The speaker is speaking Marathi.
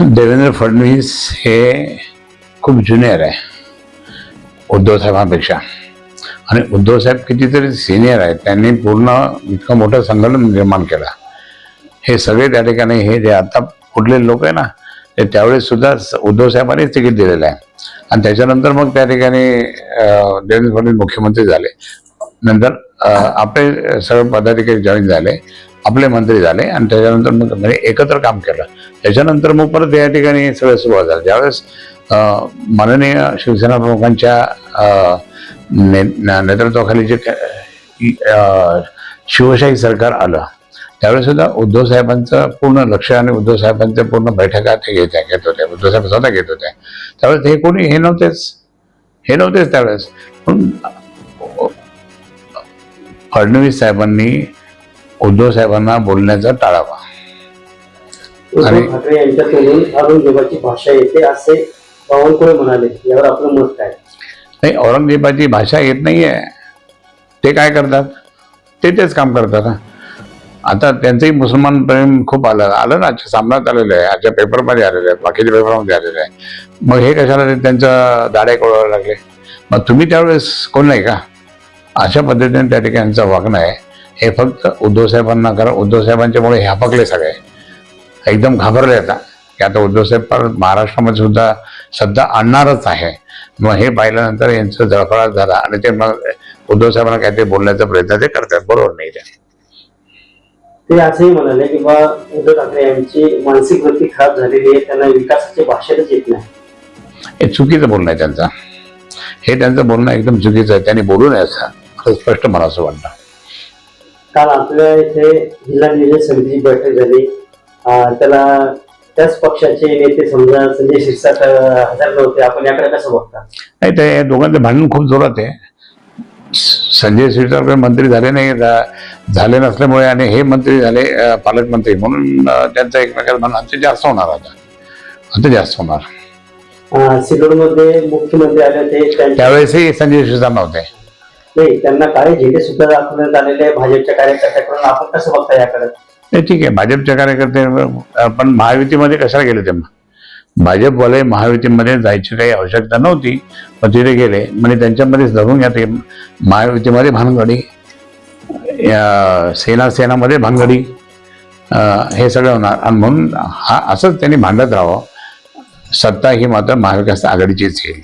देवेंद्र फडणवीस हे खूप ज्युनियर आहे उद्धव साहेबांपेक्षा. आणि उद्धव साहेब कितीतरी सिनियर आहेत. त्यांनी पूर्ण इतकं मोठं संघटन निर्माण केलं. हे सगळे त्या ठिकाणी हे जे आता कुठले लोक आहे ना ते त्यावेळेस सुद्धा उद्धव साहेबांनीच तिकीट दिलेलं आहे. आणि त्याच्यानंतर मग त्या ठिकाणी देवेंद्र फडणवीस मुख्यमंत्री झाले. नंतर आपले सगळे पदाधिकारी जॉईन झाले, आपले मंत्री झाले आणि त्याच्यानंतर मग म्हणजे एकत्र काम केलं. त्याच्यानंतर मग परत या ठिकाणी सगळं सुरुवात झालं. ज्यावेळेस माननीय शिवसेना प्रमुखांच्या नेतृत्वाखाली जे शिवशाही सरकार आलं त्यावेळेस सुद्धा उद्धव साहेबांचं पूर्ण लक्ष आणि उद्धव साहेबांच्या पूर्ण बैठका ते घेत होते. उद्धव साहेब स्वतः घेत होते. त्यावेळेस हे कोणी हे नव्हतेच त्यावेळेस. पण फडणवीस साहेबांनी उद्धव साहेबांना बोलण्याचा टाळावा. उद्धव ठाकरे यांच्याकडून औरंगजेबाची भाषा येते असे बावनकुळे म्हणाले, यावर आपलं मत काय? नाही, औरंगजेबाची भाषा येत नाहीये. ते काय करतात? तेच काम करतात. आता त्यांचंही मुसलमान प्रेम खूप आलं ना, सामन्यात आलेलं आहे, आजच्या पेपरमध्ये आलेलं आहे, बाकीच्या पेपरमध्ये आलेलं आहे. मग हे कशाला त्यांच्या दाड्या कोळायला लागले? मग तुम्ही त्यावेळेस कोण नाही का? अशा पद्धतीने त्या ठिकाणचं वागणं आहे हे फक्त उद्धव साहेबांना. कारण उद्धव साहेबांच्यामुळे हे हपकले सगळे, एकदम घाबरले आता की आता उद्धव साहेब परत महाराष्ट्रामध्ये सुद्धा सध्या आणणारच आहे. मग हे पाहिल्यानंतर यांचं जळफळाट झाला आणि ते मग उद्धव साहेबांना काहीतरी बोलण्याचा प्रयत्न ते करतात. बरोबर नाही ते असंही म्हणाले की बा उद्धव ठाकरे यांची मानसिक वृत्ती खराब झालेली आहे, त्यांना विकासाची भाषेच येत नाही. हे चुकीचं बोलणं आहे त्यांचं. हे त्यांचं बोलणं एकदम चुकीचं आहे. त्यांनी बोलू नये असं स्पष्ट मला असं वाटतं. काल आपल्या इथे जिल्हा नियोजन समितीची बैठक झाली. त्याला त्याच पक्षाचे नेते समजा संजय शिरसाट हजर नव्हते. आपण याकडे कसं बघता? नाही, ते दोघांचं भांडण खूप जोरात आहे. संजय शिरसाट मंत्री झाले नाही, झाले नसल्यामुळे आणि हे मंत्री झाले पालकमंत्री म्हणून त्यांचं एकमेकांना भांडण जास्त होणार. आता जास्त होणार. सिल्लोडमध्ये मुख्यमंत्री आले होते त्यावेळेसही संजय शिरसाट नव्हते. नाही, त्यांना काळे झेंडे सुद्धा दाखवण्यात आलेले भाजपच्या कार्यकर्त्याकडून. आपण कसं बघता याकडे? नाही, ठीक आहे, भाजपचे कार्यकर्ते पण महायुतीमध्ये कशाला गेले? ते भाजपवाले महायुतीमध्ये जायची काही आवश्यकता नव्हती, पण तिथे गेले. म्हणजे त्यांच्यामध्येच धरून घ्या. ते महायुतीमध्ये भानगडी, सेनामध्ये भानगडी, हे सगळं होणार. आणि म्हणून असंच त्यांनी भांडत राहावं. सत्ता ही मात्र महाविकास आघाडीचीच येईल.